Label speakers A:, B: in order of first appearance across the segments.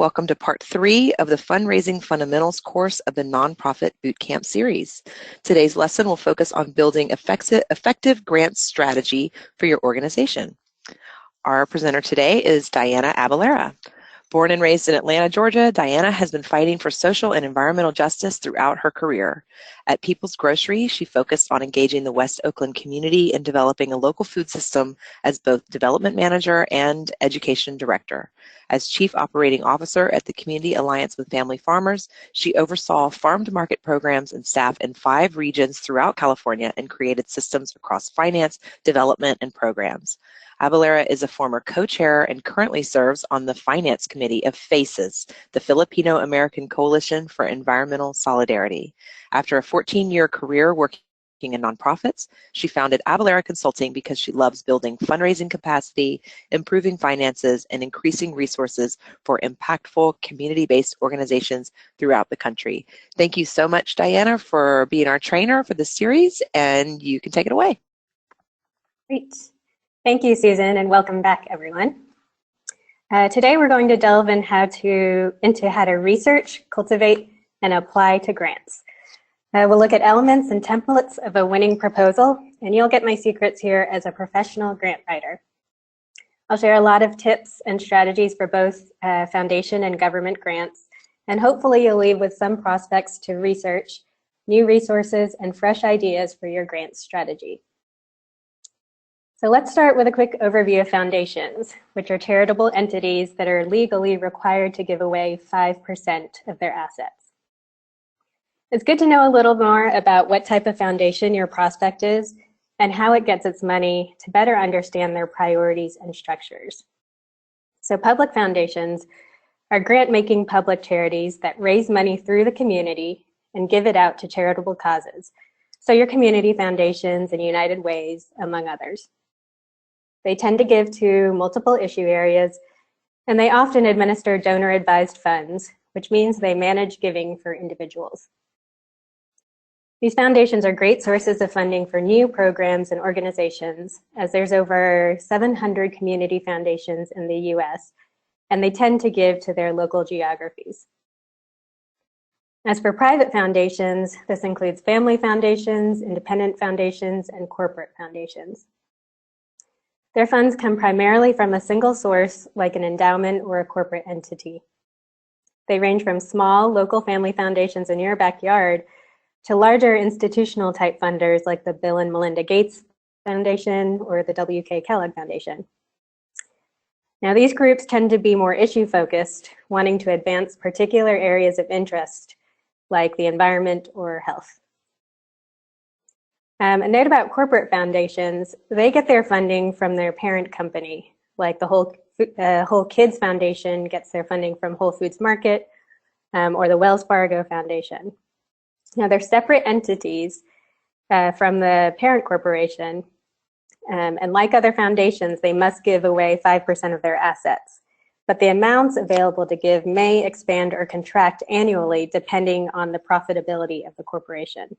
A: Welcome to part 3 of the Fundraising Fundamentals course of the Nonprofit Bootcamp series. Today's lesson will focus on building effective grant strategy for your organization. Our presenter today is Diana Abalera. Born and raised in Atlanta, Georgia, Diana has been fighting for social and environmental justice throughout her career. At People's Grocery, she focused on engaging the West Oakland community in developing a local food system as both development manager and education director. As Chief Operating Officer at the Community Alliance with Family Farmers, she oversaw farm-to-market programs and staff in 5 regions throughout California and created systems across finance, development, and programs. Abalera is a former co-chair and currently serves on the Finance Committee of FACES, the Filipino-American Coalition for Environmental Solidarity. After a 14-year career working in nonprofits, she founded Abalera Consulting because she loves building fundraising capacity, improving finances, and increasing resources for impactful community-based organizations throughout the country. Thank you so much, Diana, for being our trainer for this series, and you can take it away.
B: Great. Thank you, Susan, and welcome back, everyone. Today we're going to delve into how to research, cultivate, and apply to grants. We'll look at elements and templates of a winning proposal, and you'll get my secrets here as a professional grant writer. I'll share a lot of tips and strategies for both foundation and government grants, and hopefully you'll leave with some prospects to research, new resources, and fresh ideas for your grant strategy. So let's start with a quick overview of foundations, which are charitable entities that are legally required to give away 5% of their assets. It's good to know a little more about what type of foundation your prospect is and how it gets its money to better understand their priorities and structures. So public foundations are grant-making public charities that raise money through the community and give it out to charitable causes. So your community foundations and United Ways, among others. They tend to give to multiple issue areas, and they often administer donor-advised funds, which means they manage giving for individuals. These foundations are great sources of funding for new programs and organizations, as there's over 700 community foundations in the US, and they tend to give to their local geographies. As for private foundations, this includes family foundations, independent foundations, and corporate foundations. Their funds come primarily from a single source, like an endowment or a corporate entity. They range from small local family foundations in your backyard to larger institutional type funders like the Bill and Melinda Gates Foundation or the W.K. Kellogg Foundation. Now, these groups tend to be more issue focused, wanting to advance particular areas of interest like the environment or health. A note about corporate foundations: they get their funding from their parent company, like the Whole Kids Foundation gets their funding from Whole Foods Market or the Wells Fargo Foundation. Now, they're separate entities from the parent corporation, and like other foundations, they must give away 5% of their assets. But the amounts available to give may expand or contract annually depending on the profitability of the corporation.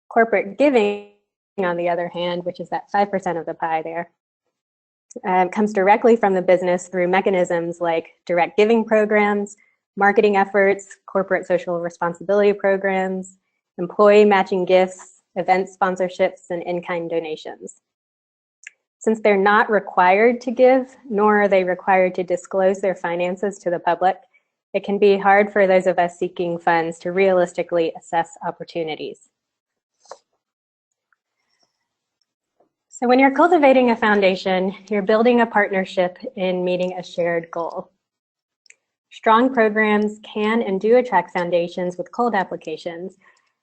B: Corporate giving, on the other hand, which is that 5% of the pie there, comes directly from the business through mechanisms like direct giving programs, marketing efforts, corporate social responsibility programs, employee matching gifts, event sponsorships, and in-kind donations. Since they're not required to give, nor are they required to disclose their finances to the public, it can be hard for those of us seeking funds to realistically assess opportunities. So when you're cultivating a foundation, you're building a partnership in meeting a shared goal. Strong programs can and do attract foundations with cold applications,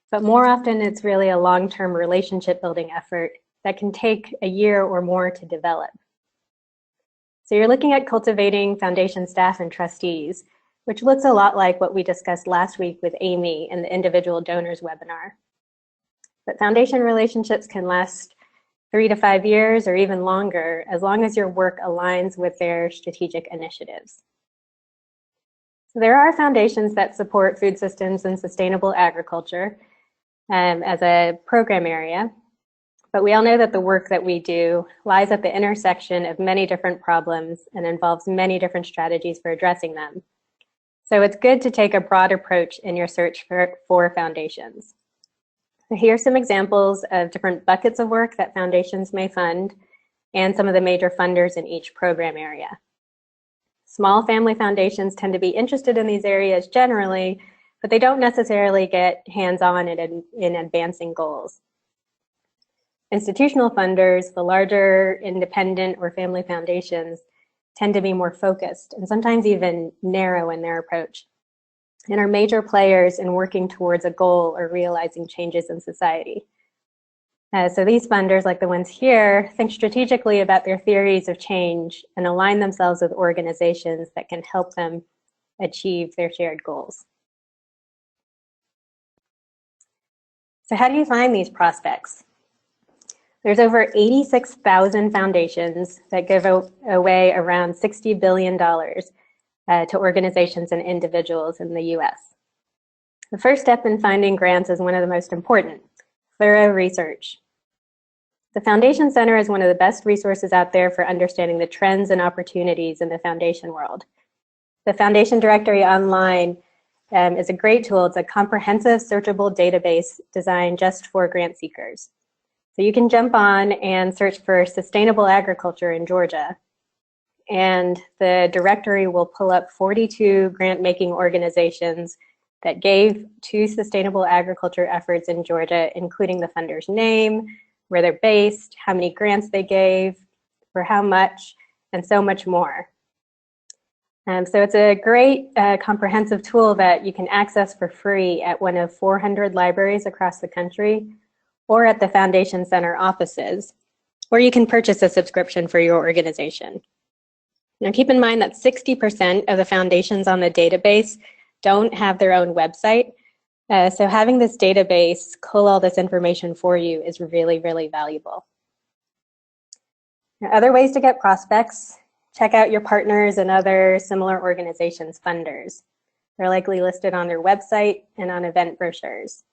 B: but more often it's really a long-term relationship building effort that can take a year or more to develop. So you're looking at cultivating foundation staff and trustees, which looks a lot like what we discussed last week with Amy in the individual donors webinar. But foundation relationships can last 3 to 5 years or even longer, as long as your work aligns with their strategic initiatives. So there are foundations that support food systems and sustainable agriculture as a program area. But we all know that the work that we do lies at the intersection of many different problems and involves many different strategies for addressing them. So it's good to take a broad approach in your search for foundations. So here's some examples of different buckets of work that foundations may fund and some of the major funders in each program area. Small family foundations tend to be interested in these areas generally, but they don't necessarily get hands-on in advancing goals. Institutional funders, the larger independent or family foundations, tend to be more focused and sometimes even narrow in their approach, and are major players in working towards a goal or realizing changes in society. So these funders, like the ones here, think strategically about their theories of change and align themselves with organizations that can help them achieve their shared goals. So how do you find these prospects? There's over 86,000 foundations that give away around $60 billion to organizations and individuals in the US. The first step in finding grants is one of the most important: thorough research. The Foundation Center is one of the best resources out there for understanding the trends and opportunities in the foundation world. The Foundation Directory online is a great tool. It's a comprehensive searchable database designed just for grant seekers. So you can jump on and search for sustainable agriculture in Georgia, and the directory will pull up 42 grant-making organizations that gave to sustainable agriculture efforts in Georgia, including the funder's name, where they're based, how many grants they gave, for how much, and so much more. So it's a great comprehensive tool that you can access for free at one of 400 libraries across the country, or at the Foundation Center offices, or you can purchase a subscription for your organization. Now keep in mind that 60% of the foundations on the database don't have their own website, so having this database cull all this information for you is really, really valuable. Now, other ways to get prospects: check out your partners and other similar organizations' funders. They're likely listed on their website and on event brochures.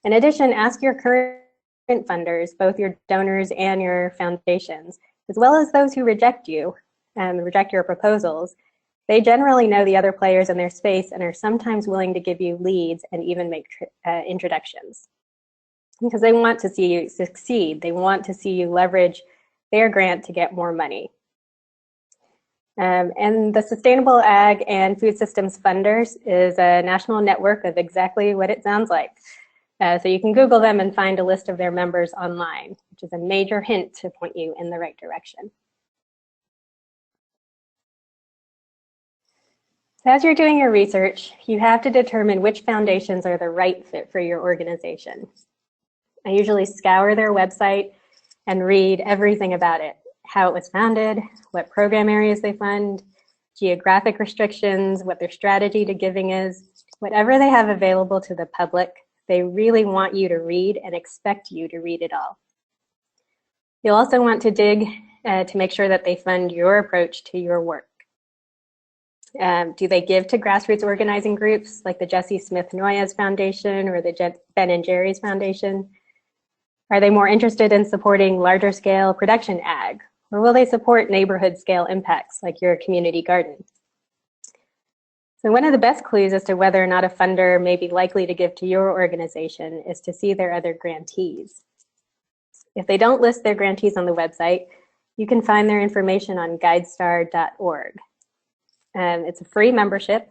B: In addition, ask your current funders, both your donors and your foundations, as well as those who reject you and reject your proposals. They generally know the other players in their space and are sometimes willing to give you leads and even make introductions, because they want to see you succeed. They want to see you leverage their grant to get more money. And the Sustainable Ag and Food Systems Funders is a national network of exactly what it sounds like. So you can Google them and find a list of their members online, which is a major hint to point you in the right direction. So as you're doing your research, you have to determine which foundations are the right fit for your organization. I usually scour their website and read everything about it: how it was founded, what program areas they fund, geographic restrictions, what their strategy to giving is. Whatever they have available to the public, they really want you to read and expect you to read it all. You'll also want to dig to make sure that they fund your approach to your work. Do they give to grassroots organizing groups like the Jesse Smith Noyes Foundation or the Ben and Jerry's Foundation? Are they more interested in supporting larger scale production ag? Or will they support neighborhood scale impacts like your community garden? So one of the best clues as to whether or not a funder may be likely to give to your organization is to see their other grantees. If they don't list their grantees on the website, you can find their information on guidestar.org. It's a free membership,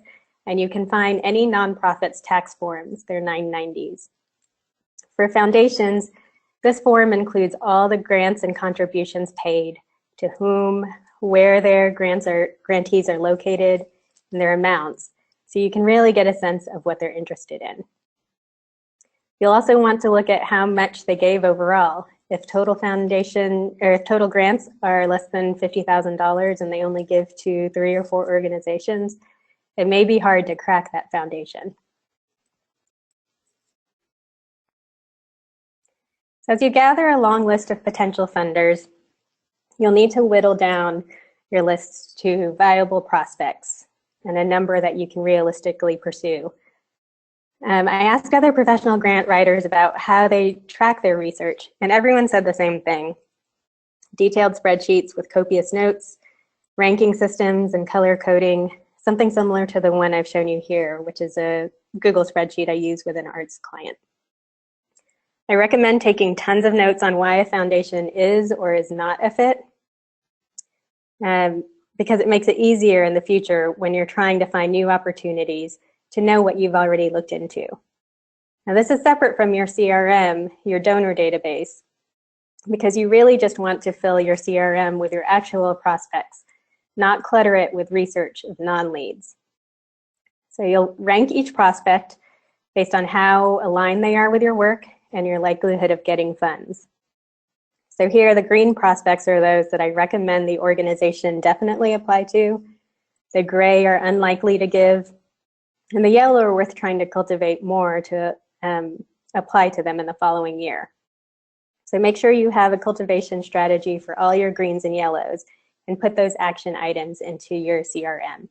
B: and you can find any nonprofit's tax forms. They're 990s. For foundations, this form includes all the grants and contributions paid, to whom, where their grantees are located, and their amounts, so you can really get a sense of what they're interested in. You'll also want to look at how much they gave overall. If total grants are less than $50,000 and they only give to 3 or 4 organizations, it may be hard to crack that foundation. So as you gather a long list of potential funders, you'll need to whittle down your lists to viable prospects and a number that you can realistically pursue. I asked other professional grant writers about how they track their research, and everyone said the same thing. Detailed spreadsheets with copious notes, ranking systems, and color coding, something similar to the one I've shown you here, which is a Google spreadsheet I use with an arts client. I recommend taking tons of notes on why a foundation is or is not a fit, because it makes it easier in the future when you're trying to find new opportunities to know what you've already looked into. Now, this is separate from your CRM, your donor database, because you really just want to fill your CRM with your actual prospects, not clutter it with research of non-leads. So you'll rank each prospect based on how aligned they are with your work and your likelihood of getting funds. So here, the green prospects are those that I recommend the organization definitely apply to. The gray are unlikely to give, and the yellow are worth trying to cultivate more to apply to them in the following year. So make sure you have a cultivation strategy for all your greens and yellows and put those action items into your CRM.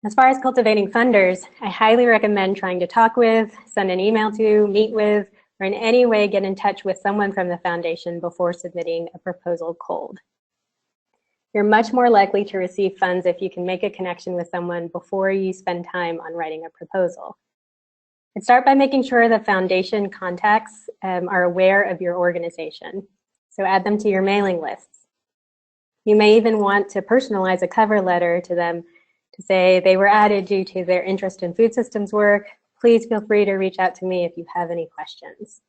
B: As far as cultivating funders, I highly recommend trying to talk with, send an email to, meet with, or in any way get in touch with someone from the foundation before submitting a proposal cold. You're much more likely to receive funds if you can make a connection with someone before you spend time on writing a proposal. And start by making sure the foundation contacts are aware of your organization. So add them to your mailing lists. You may even want to personalize a cover letter to them to say they were added due to their interest in food systems work. Please feel free to reach out to me if you have any questions.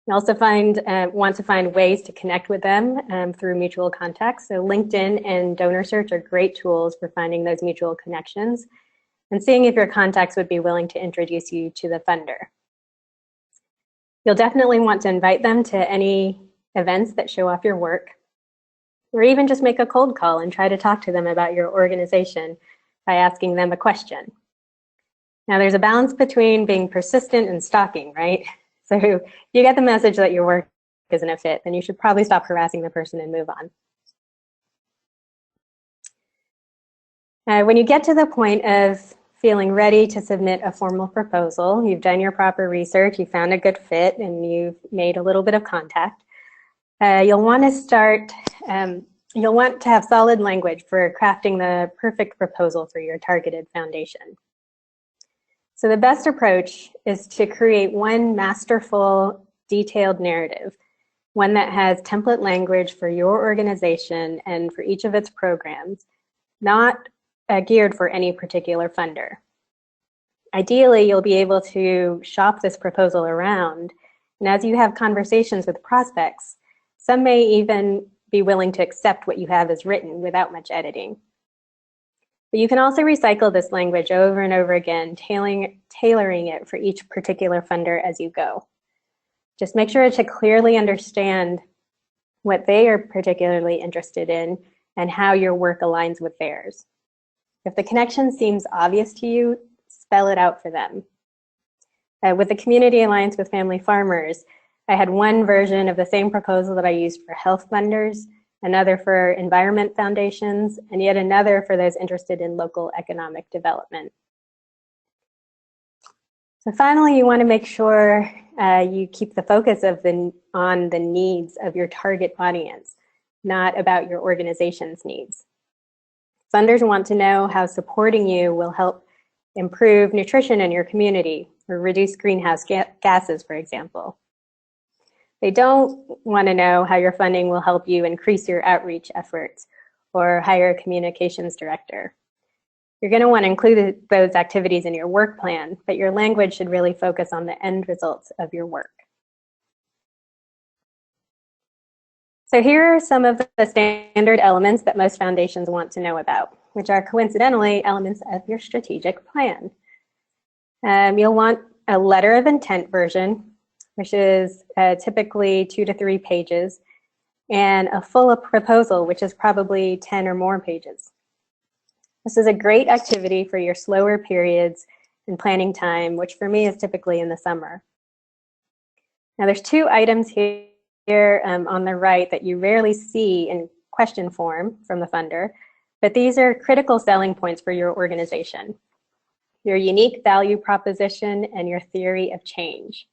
B: You also want to find ways to connect with them through mutual contacts. So LinkedIn and Donor Search are great tools for finding those mutual connections and seeing if your contacts would be willing to introduce you to the funder. You'll definitely want to invite them to any events that show off your work, or even just make a cold call and try to talk to them about your organization by asking them a question. Now, there's a balance between being persistent and stalking, right? So if you get the message that your work isn't a fit, then you should probably stop harassing the person and move on. When you get to the point of feeling ready to submit a formal proposal, you've done your proper research, you found a good fit, and you've made a little bit of contact, you'll want to have solid language for crafting the perfect proposal for your targeted foundation. So the best approach is to create one masterful, detailed narrative, one that has template language for your organization and for each of its programs, not geared for any particular funder. Ideally, you'll be able to shop this proposal around, and as you have conversations with prospects, some may even be willing to accept what you have as written without much editing. But you can also recycle this language over and over again, tailoring it for each particular funder as you go. Just make sure to clearly understand what they are particularly interested in and how your work aligns with theirs. If the connection seems obvious to you, spell it out for them. With the Community Alliance with Family Farmers, I had one version of the same proposal that I used for health funders, another for environment foundations, and yet another for those interested in local economic development. So finally, you want to make sure you keep the focus on the needs of your target audience, not about your organization's needs. Funders want to know how supporting you will help improve nutrition in your community or reduce greenhouse gases, for example. They don't want to know how your funding will help you increase your outreach efforts or hire a communications director. You're going to want to include those activities in your work plan, but your language should really focus on the end results of your work. So here are some of the standard elements that most foundations want to know about, which are coincidentally elements of your strategic plan. You'll want a letter of intent version, which is typically 2 to 3 pages, and a full proposal, which is probably 10 or more pages. This is a great activity for your slower periods and planning time, which for me is typically in the summer. Now there's 2 items here on the right that you rarely see in question form from the funder. But these are critical selling points for your organization: your unique value proposition and your theory of change.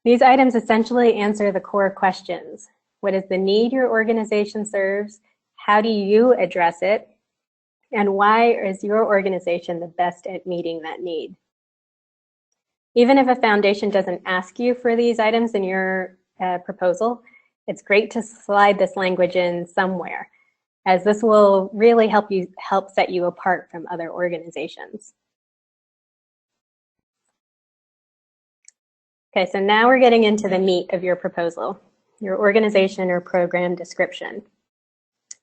B: These items essentially answer the core questions. What is the need your organization serves? How do you address it? And why is your organization the best at meeting that need? Even if a foundation doesn't ask you for these items in your proposal, it's great to slide this language in somewhere, as this will really help set you apart from other organizations. Okay, so now we're getting into the meat of your proposal, your organization or program description.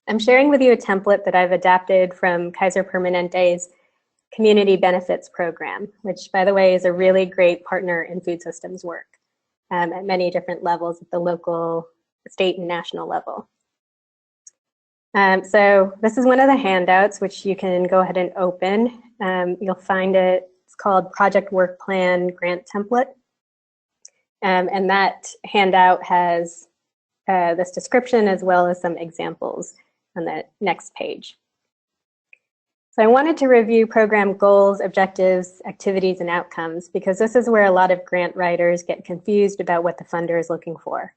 B: I'm sharing with you a template that I've adapted from Kaiser Permanente's Community Benefits Program, which, by the way, is a really great partner in food systems work at many different levels at the local, state, and national level. So this is one of the handouts, which you can go ahead and open. You'll find it's called Project Work Plan Grant Template. And that handout has this description as well as some examples on the next page. So I wanted to review program goals, objectives, activities, and outcomes, because this is where a lot of grant writers get confused about what the funder is looking for.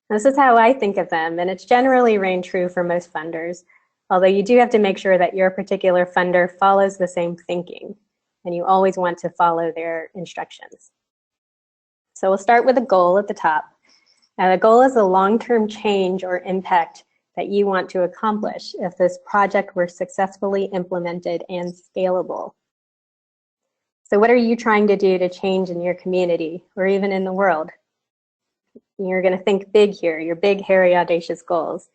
B: This is how I think of them, and it's generally reigned true for most funders, although you do have to make sure that your particular funder follows the same thinking, and you always want to follow their instructions. So we'll start with a goal at the top. Now, the goal is a long-term change or impact that you want to accomplish if this project were successfully implemented and scalable. So what are you trying to do to change in your community or even in the world? You're going to think big here, your big, hairy, audacious goals.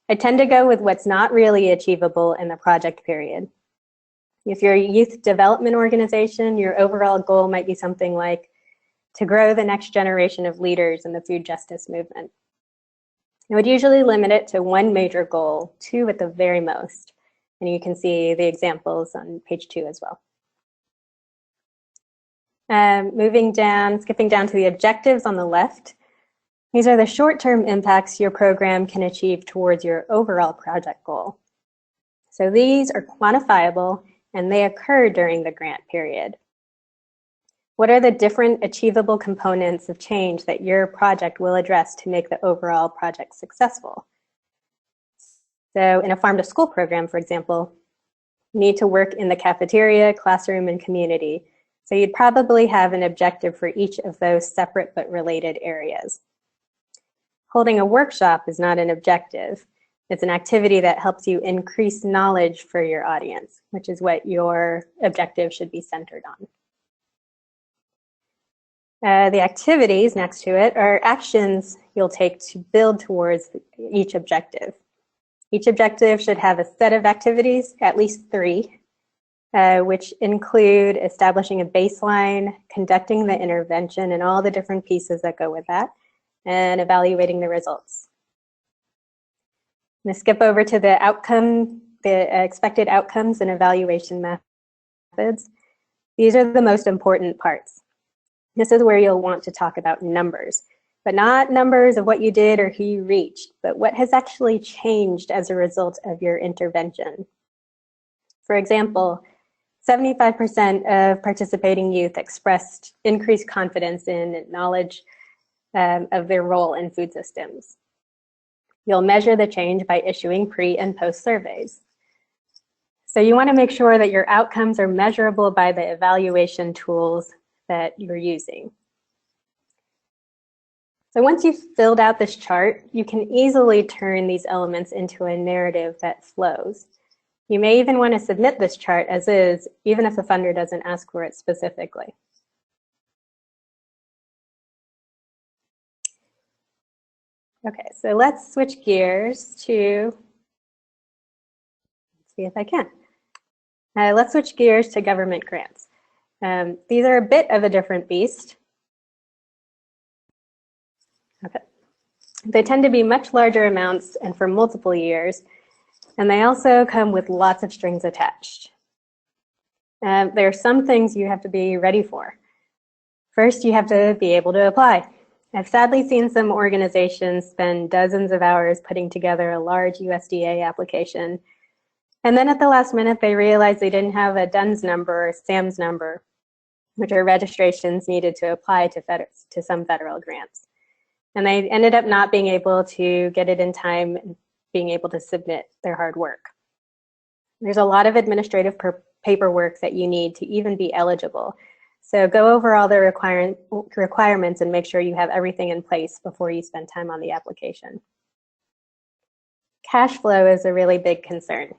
B: I tend to go with what's not really achievable in the project period. If you're a youth development organization, your overall goal might be something like to grow the next generation of leaders in the food justice movement. I would usually limit it to one major goal, 2 at the very most. And you can see the examples on page 2 as well. Moving down, skipping down to the objectives on the left. These are the short-term impacts your program can achieve towards your overall project goal. So these are quantifiable and they occur during the grant period. What are the different achievable components of change that your project will address to make the overall project successful? So in a farm-to-school program, for example, you need to work in the cafeteria, classroom, and community. So you'd probably have an objective for each of those separate but related areas. Holding a workshop is not an objective. It's an activity that helps you increase knowledge for your audience, which is what your objective should be centered on. The activities next to it are actions you'll take to build towards each objective. Each objective should have a set of activities, at least 3, which include establishing a baseline, conducting the intervention and all the different pieces that go with that, and evaluating the results. I'm going to skip over to the outcome, the expected outcomes and evaluation methods. These are the most important parts. This is where you'll want to talk about numbers, but not numbers of what you did or who you reached, but what has actually changed as a result of your intervention. For example, 75% of participating youth expressed increased confidence in knowledge of their role in food systems. You'll measure the change by issuing pre and post surveys. So you want to make sure that your outcomes are measurable by the evaluation tools that you're using. So once you've filled out this chart, you can easily turn these elements into a narrative that flows. You may even want to submit this chart as is, even if the funder doesn't ask for it specifically. Okay, so let's switch gears to, let's see if I can. Let's switch gears to government grants. These are a bit of a different beast. Okay. They tend to be much larger amounts and for multiple years, and they also come with lots of strings attached. There are some things you have to be ready for. First, you have to be able to apply. I've sadly seen some organizations spend dozens of hours putting together a large USDA application, and then at the last minute they realized they didn't have a DUNS number or SAMS number, which are registrations needed to apply to some federal grants. And they ended up not being able to get it in time and being able to submit their hard work. There's a lot of administrative paperwork that you need to even be eligible. So go over all the requirements and make sure you have everything in place before you spend time on the application. Cash flow is a really big concern.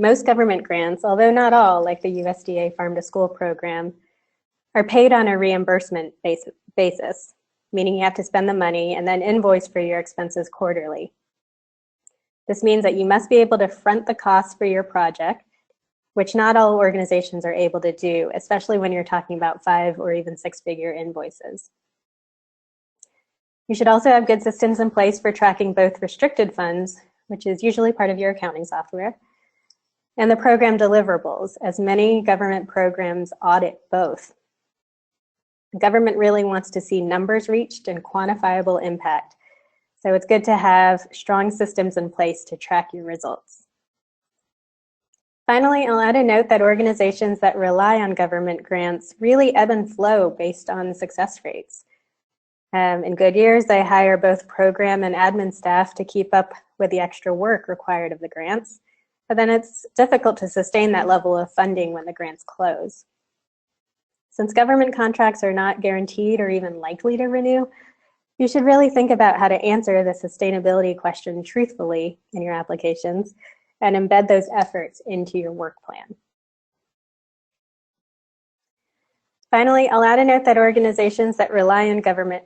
B: Most government grants, although not all, like the USDA Farm to School program, are paid on a reimbursement basis, meaning you have to spend the money and then invoice for your expenses quarterly. This means that you must be able to front the costs for your project, which not all organizations are able to do, especially when you're talking about 5 or even 6-figure invoices. You should also have good systems in place for tracking both restricted funds, which is usually part of your accounting software, and the program deliverables, as many government programs audit both. The government really wants to see numbers reached and quantifiable impact, so it's good to have strong systems in place to track your results. Finally, I'll add a note that organizations that rely on government grants really ebb and flow based on success rates. In good years, they hire both program and admin staff to keep up with the extra work required of the grants, but then it's difficult to sustain that level of funding when the grants close. Since government contracts are not guaranteed or even likely to renew, you should really think about how to answer the sustainability question truthfully in your applications and embed those efforts into your work plan. Finally, I'll add a note that organizations that rely on government,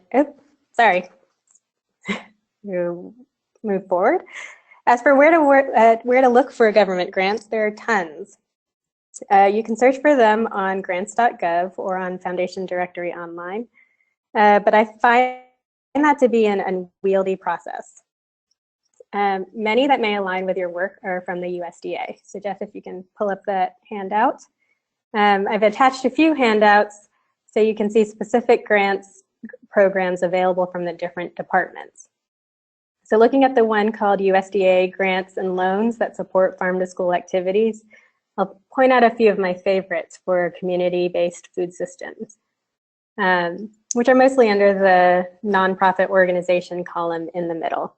B: move forward. As for where to look for government grants, there are tons. You can search for them on grants.gov or on Foundation Directory online, but I find that to be an unwieldy process. Many that may align with your work are from the USDA. So Jeff, if you can pull up that handout. I've attached a few handouts so you can see specific grants programs available from the different departments. So looking at the one called USDA Grants and Loans that support farm to school activities, I'll point out a few of my favorites for community-based food systems, which are mostly under the nonprofit organization column in the middle.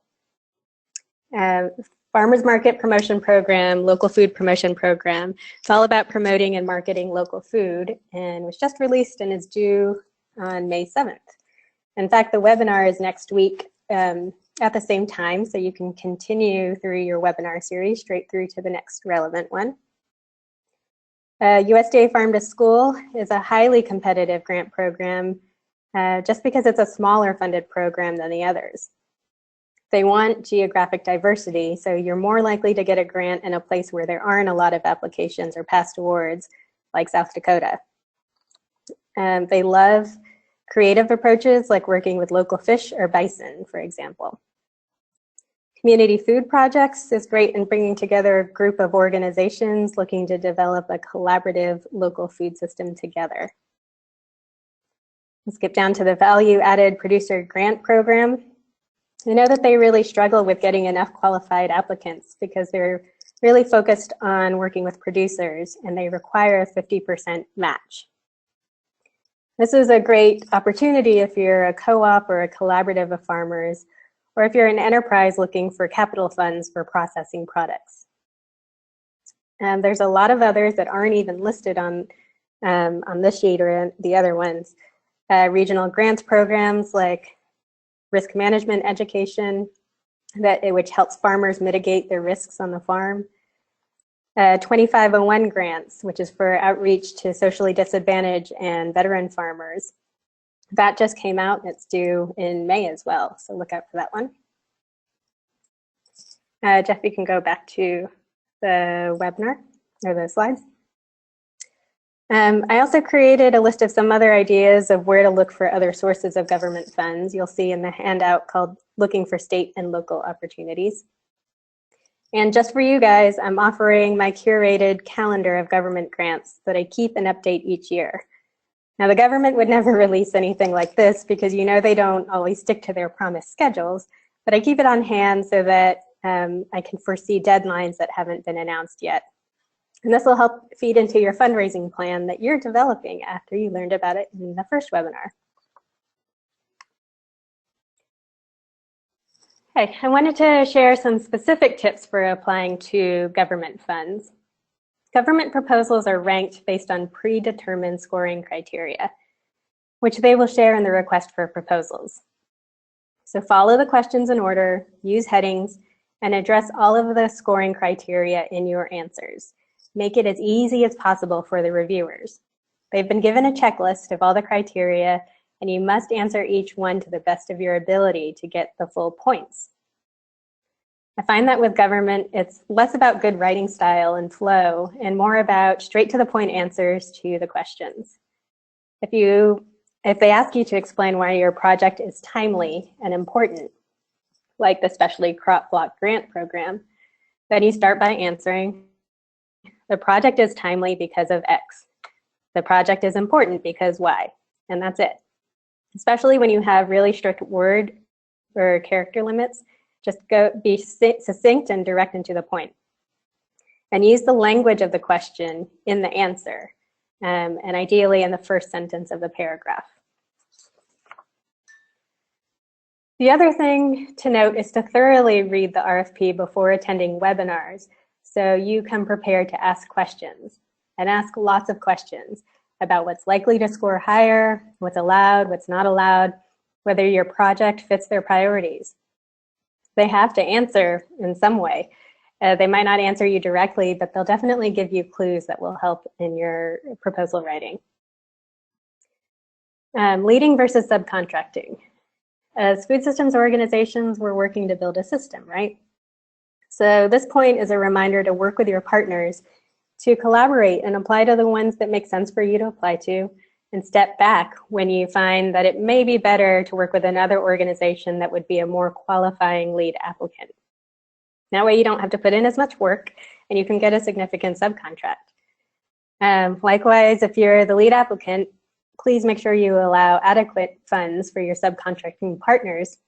B: Farmers Market Promotion Program, Local Food Promotion Program. It's all about promoting and marketing local food and was just released and is due on May 7th. In fact, the webinar is next week at the same time, so you can continue through your webinar series straight through to the next relevant one. USDA Farm to School is a highly competitive grant program just because it's a smaller funded program than the others. They want geographic diversity, so you're more likely to get a grant in a place where there aren't a lot of applications or past awards, like South Dakota. They love creative approaches like working with local fish or bison, for example. Community food projects is great in bringing together a group of organizations looking to develop a collaborative local food system together. Let's skip down to the value added producer grant program. I know that they really struggle with getting enough qualified applicants because they're really focused on working with producers and they require a 50% match. This is a great opportunity if you're a co-op or a collaborative of farmers, or if you're an enterprise looking for capital funds for processing products. There's a lot of others that aren't even listed on this sheet or the other ones. Regional grants programs like risk management education, which helps farmers mitigate their risks on the farm. 2501 grants, which is for outreach to socially disadvantaged and veteran farmers. That just came out and it's due in May as well, so look out for that one. Jeff, you can go back to the webinar or the slides. I also created a list of some other ideas of where to look for other sources of government funds. You'll see in the handout called Looking for State and Local Opportunities. And just for you guys, I'm offering my curated calendar of government grants that I keep and update each year. Now, the government would never release anything like this because they don't always stick to their promised schedules, but I keep it on hand so that I can foresee deadlines that haven't been announced yet. And this will help feed into your fundraising plan that you're developing after you learned about it in the first webinar. Okay, I wanted to share some specific tips for applying to government funds. Government proposals are ranked based on predetermined scoring criteria, which they will share in the request for proposals. So follow the questions in order, use headings, and address all of the scoring criteria in your answers. Make it as easy as possible for the reviewers. They've been given a checklist of all the criteria, and you must answer each one to the best of your ability to get the full points. I find that with government, it's less about good writing style and flow and more about straight to the point answers to the questions. If they ask you to explain why your project is timely and important, like the Specialty Crop Block Grant Program, then you start by answering, the project is timely because of X. The project is important because Y, and that's it. Especially when you have really strict word or character limits, just be succinct and direct and to the point. And use the language of the question in the answer, and ideally in the first sentence of the paragraph. The other thing to note is to thoroughly read the RFP before attending webinars so you come prepared to ask questions, and ask lots of questions about what's likely to score higher, what's allowed, what's not allowed, whether your project fits their priorities. They have to answer in some way. They might not answer you directly, but they'll definitely give you clues that will help in your proposal writing. Leading versus subcontracting. As food systems organizations, we're working to build a system, right? So this point is a reminder to work with your partners to collaborate and apply to the ones that make sense for you to apply to, and step back when you find that it may be better to work with another organization that would be a more qualifying lead applicant. That way you don't have to put in as much work and you can get a significant subcontract. Likewise, if you're the lead applicant, please make sure you allow adequate funds for your subcontracting partners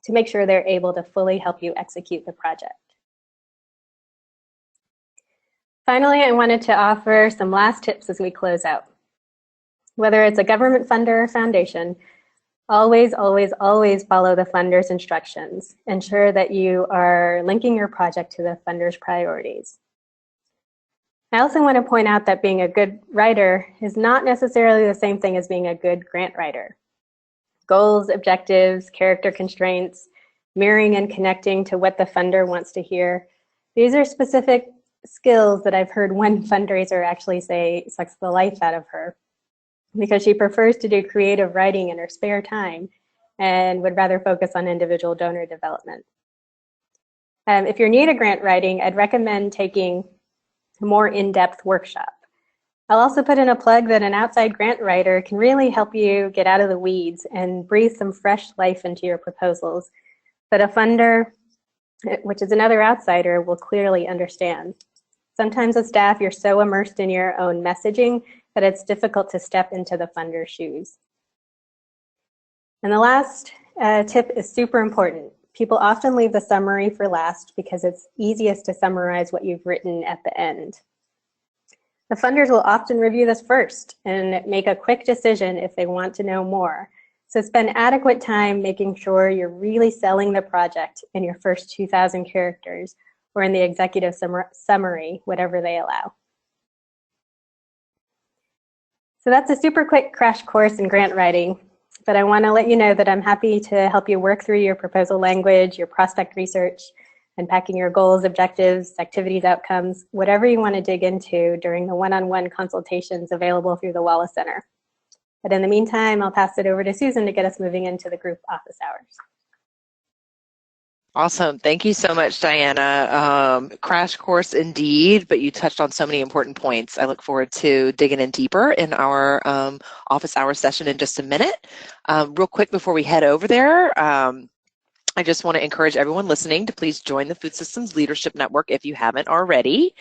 B: to make sure they're able to fully help you execute the project. Finally, I wanted to offer some last tips as we close out. Whether it's a government funder or foundation, always, always, always follow the funder's instructions. Ensure that you are linking your project to the funder's priorities. I also want to point out that being a good writer is not necessarily the same thing as being a good grant writer. Goals, objectives, character constraints, mirroring and connecting to what the funder wants to hear. These are specific skills that I've heard one fundraiser actually say sucks the life out of her, because she prefers to do creative writing in her spare time and would rather focus on individual donor development. If you're new to grant writing, I'd recommend taking a more in-depth workshop. I'll also put in a plug that an outside grant writer can really help you get out of the weeds and breathe some fresh life into your proposals that a funder, which is another outsider, will clearly understand. Sometimes as staff, you're so immersed in your own messaging that it's difficult to step into the funder's shoes. And the last tip is super important. People often leave the summary for last because it's easiest to summarize what you've written at the end. The funders will often review this first and make a quick decision if they want to know more. So spend adequate time making sure you're really selling the project in your first 2,000 characters or in the executive summary, whatever they allow. So that's a super quick crash course in grant writing, but I want to let you know that I'm happy to help you work through your proposal language, your prospect research, unpacking your goals, objectives, activities, outcomes, whatever you want to dig into during the one-on-one consultations available through the Wallace Center. But in the meantime, I'll pass it over to Susan to get us moving into the group office hours.
A: Awesome. Thank you so much, Diana. Crash course indeed, but you touched on so many important points. I look forward to digging in deeper in our office hour session in just a minute. Real quick before we head over there, I just want to encourage everyone listening to please join the Food Systems Leadership Network if you haven't already.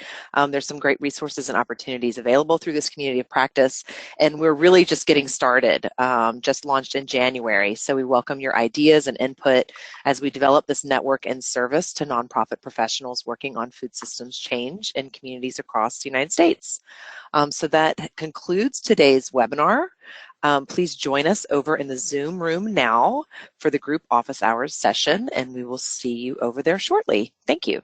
A: There's some great resources and opportunities available through this community of practice, and we're really just getting started, just launched in January. So we welcome your ideas and input as we develop this network and service to nonprofit professionals working on food systems change in communities across the United States. So that concludes today's webinar. Please join us over in the Zoom room now for the group office hours session, and we will see you over there shortly. Thank you.